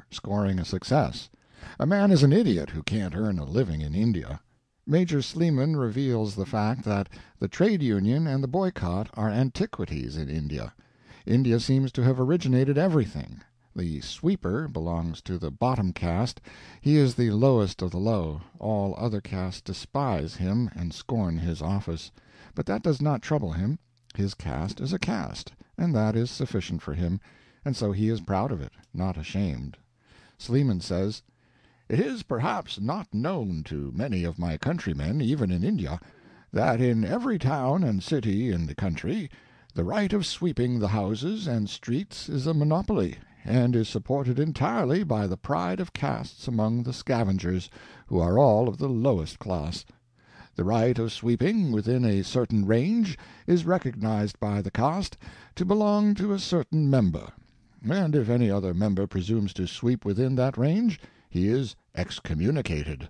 scoring a success. A man is an idiot who can't earn a living in India. Major Sleeman reveals the fact that the trade union and the boycott are antiquities in India. India seems to have originated everything. The sweeper belongs to the bottom caste. He is the lowest of the low. All other castes despise him and scorn his office. But that does not trouble him. His caste is a caste, and that is sufficient for him, and so he is proud of it, not ashamed. Sleeman says, "It is perhaps not known to many of my countrymen, even in India, that in every town and city in the country the right of sweeping the houses and streets is a monopoly, and is supported entirely by the pride of castes among the scavengers, who are all of the lowest class. The right of sweeping within a certain range is recognized by the caste to belong to a certain member, and if any other member presumes to sweep within that range, he is excommunicated.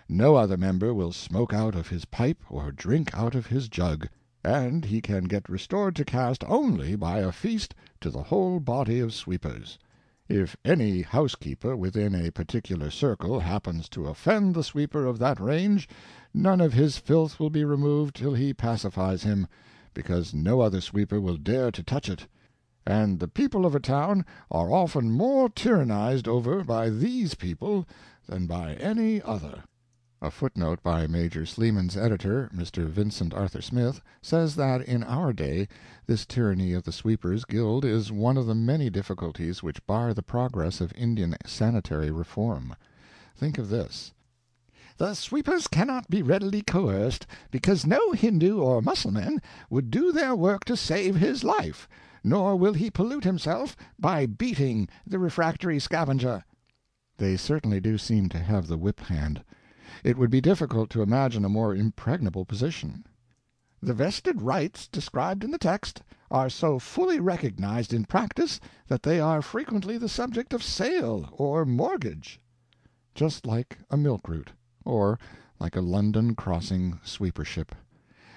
No other member will smoke out of his pipe or drink out of his jug, and he can get restored to caste only by a feast to the whole body of sweepers. If any housekeeper within a particular circle happens to offend the sweeper of that range, none of his filth will be removed till he pacifies him, because no other sweeper will dare to touch it. And the people of a town are often more tyrannized over by these people than by any other." A footnote by Major Sleeman's editor, Mr. Vincent Arthur Smith, says that in our day this tyranny of the Sweepers Guild is one of the many difficulties which bar the progress of Indian sanitary reform. Think of this: "The sweepers cannot be readily coerced, because no Hindu or Mussulman would do their work to save his life, nor will he pollute himself by beating the refractory scavenger." They certainly do seem to have the whip hand. It would be difficult to imagine a more impregnable position. "The vested rights described in the text are so fully recognized in practice that they are frequently the subject of sale or mortgage." Just like a milk route, or like a London crossing sweepership.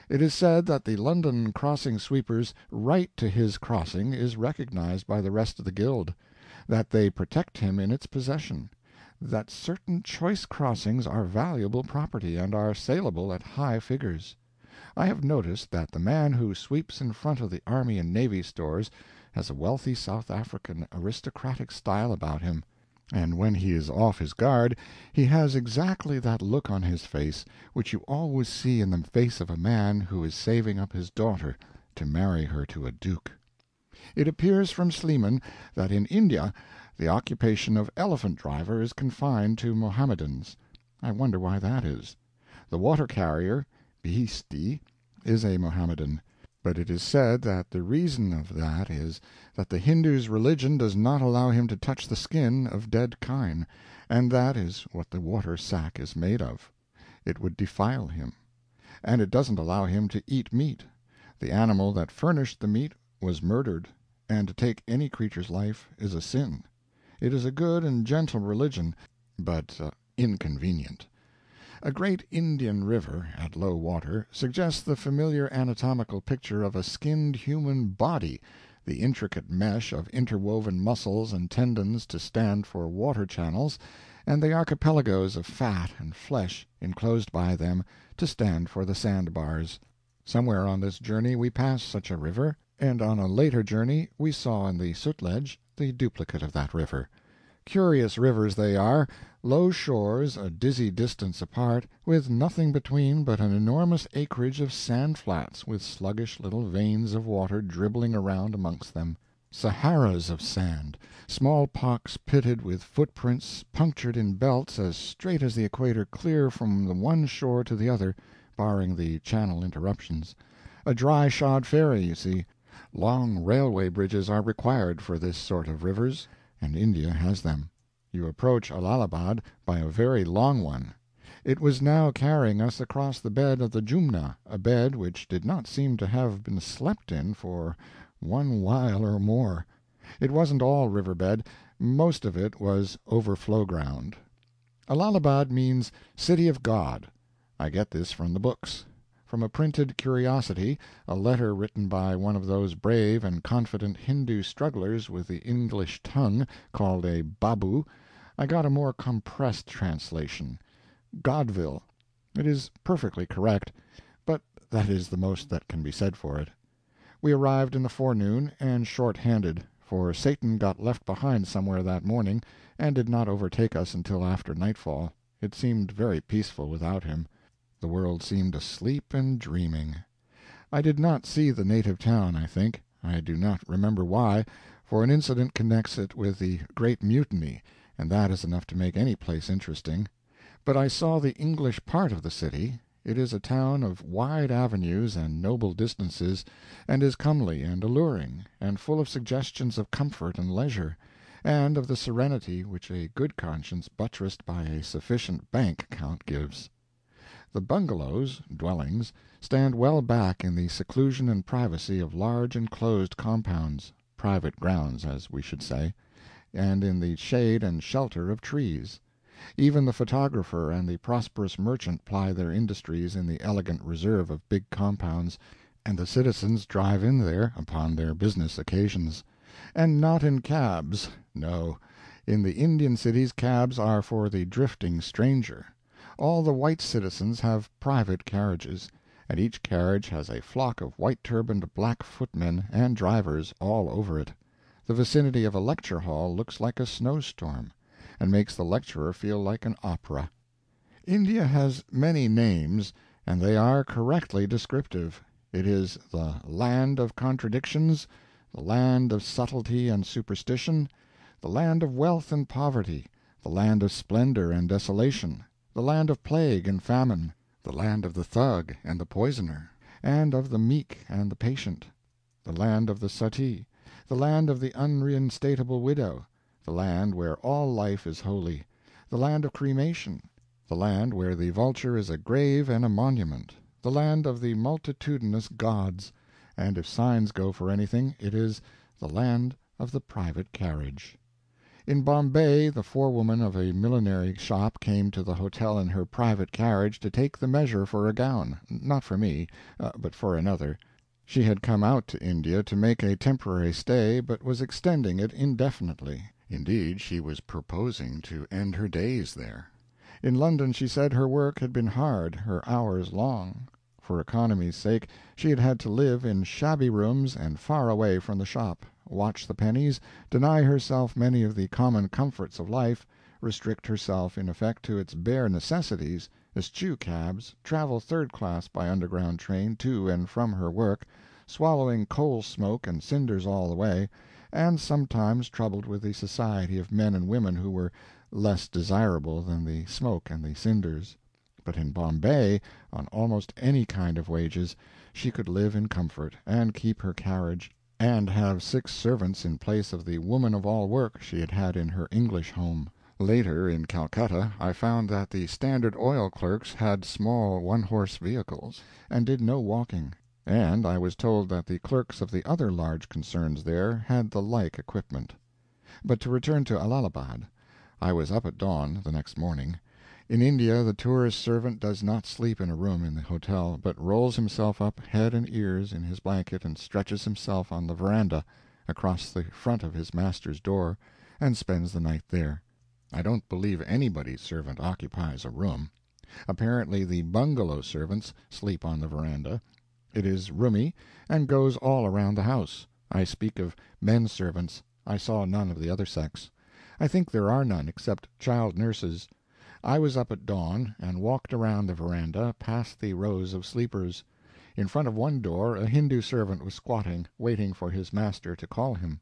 It is said that the London crossing sweeper's right to his crossing is recognized by the rest of the guild, that they protect him in its possession, that certain choice crossings are valuable property and are saleable at high figures. I have noticed that the man who sweeps in front of the Army and Navy Stores has a wealthy South African aristocratic style about him, and when he is off his guard he has exactly that look on his face which you always see in the face of a man who is saving up his daughter to marry her to a duke. It appears from Sleeman that in India the occupation of elephant-driver is confined to Mohammedans. I wonder why that is. The water-carrier, Bhisti, is a Mohammedan, but it is said that the reason of that is that the Hindu's religion does not allow him to touch the skin of dead kine, and that is what the water-sack is made of. It would defile him. And it doesn't allow him to eat meat. The animal that furnished the meat was murdered, and to take any creature's life is a sin. It is a good and gentle religion, but inconvenient. A great Indian river, at low water, suggests the familiar anatomical picture of a skinned human body, the intricate mesh of interwoven muscles and tendons to stand for water channels, and the archipelagos of fat and flesh enclosed by them to stand for the sandbars. Somewhere on this journey we passed such a river, and on a later journey we saw in the Sutlej the duplicate of that river. Curious rivers they are, low shores a dizzy distance apart, with nothing between but an enormous acreage of sand-flats with sluggish little veins of water dribbling around amongst them. Saharas of sand, smallpox pitted with footprints punctured in belts as straight as the equator clear from the one shore to the other, barring the channel interruptions. A dry-shod ferry, you see. Long railway bridges are required for this sort of rivers, and India has them. You approach Allahabad by a very long one. It was now carrying us across the bed of the Jumna, a bed which did not seem to have been slept in for one while or more. It wasn't all river bed, most of it was overflow ground. Allahabad means City of God. I get this from the books. from a printed curiosity, a letter written by one of those brave and confident Hindu strugglers with the English tongue, called a Babu, I got a more compressed translation. Godville. It is perfectly correct, but that is the most that can be said for it. We arrived in the forenoon, and short-handed, for Satan got left behind somewhere that morning, and did not overtake us until after nightfall. It seemed very peaceful without him. The world seemed asleep and dreaming. I did not see the native town, I think. I do not remember why, for an incident connects it with the Great Mutiny, and that is enough to make any place interesting. But I saw the English part of the city. It is a town of wide avenues and noble distances, and is comely and alluring, and full of suggestions of comfort and leisure, and of the serenity which a good conscience buttressed by a sufficient bank account gives. The bungalows dwellings stand well back in the seclusion and privacy of large enclosed compounds, private grounds, as we should say, and in the shade and shelter of trees. Even the photographer and the prosperous merchant ply their industries in the elegant reserve of big compounds, and the citizens drive in there upon their business occasions. And not in cabs. No, in the Indian cities cabs are for the drifting stranger. All the white citizens have private carriages, and each carriage has a flock of white-turbaned black footmen and drivers all over it. The vicinity of a lecture hall looks like a snowstorm, and makes the lecturer feel like an opera. India has many names, and they are correctly descriptive. It is the land of contradictions, the land of subtlety and superstition, the land of wealth and poverty, the land of splendor and desolation, the land of plague and famine, the land of the thug and the poisoner, and of the meek and the patient, the land of the suttee, the land of the unreinstatable widow, the land where all life is holy, the land of cremation, the land where the vulture is a grave and a monument, the land of the multitudinous gods, and if signs go for anything, it is the land of the private carriage. In Bombay the forewoman of a millinery shop came to the hotel in her private carriage to take the measure for a gown, not for me, but for another. She had come out to India to make a temporary stay, but was extending it indefinitely. Indeed, she was proposing to end her days there. In London, she said, her work had been hard, her hours long. For economy's sake she had had to live in shabby rooms and far away from the shop, watch the pennies, deny herself many of the common comforts of life, restrict herself in effect to its bare necessities, eschew cabs, travel third class by underground train to and from her work, swallowing coal smoke and cinders all the way, and sometimes troubled with the society of men and women who were less desirable than the smoke and the cinders. But in Bombay, on almost any kind of wages, she could live in comfort, and keep her carriage, and have 6 servants in place of the woman of all work she had had in her English home. Later, in Calcutta, I found that the Standard Oil clerks had small one-horse vehicles, and did no walking, and I was told that the clerks of the other large concerns there had the like equipment. But to return to Allahabad. I was up at dawn the next morning. In India the tourist servant does not sleep in a room in the hotel, but rolls himself up head and ears in his blanket and stretches himself on the veranda, across the front of his master's door, and spends the night there. I don't believe anybody's servant occupies a room. Apparently the bungalow servants sleep on the veranda. It is roomy, and goes all around the house. I speak of men servants. I saw none of the other sex. I think there are none, except child nurses. I was up at dawn, and walked around the veranda, past the rows of sleepers. In front of one door a Hindu servant was squatting, waiting for his master to call him.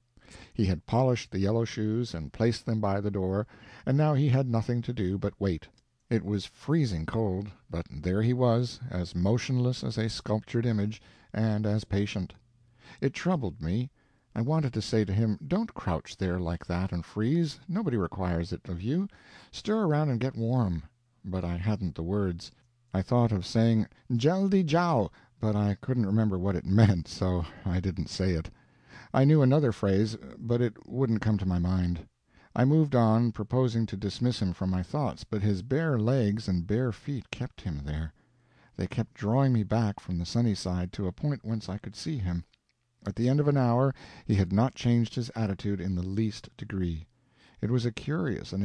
He had polished the yellow shoes and placed them by the door, and now he had nothing to do but wait. It was freezing cold, but there he was, as motionless as a sculptured image, and as patient. It troubled me. I wanted to say to him, "Don't crouch there like that and freeze. Nobody requires it of you. Stir around and get warm." But I hadn't the words. I thought of saying "Jaldi jao," but I couldn't remember what it meant, so I didn't say it. I knew another phrase, but it wouldn't come to my mind. I moved on, proposing to dismiss him from my thoughts, but his bare legs and bare feet kept him there. They kept drawing me back from the sunny side to a point whence I could see him. At the end of an hour he had not changed his attitude in the least degree. It was a curious and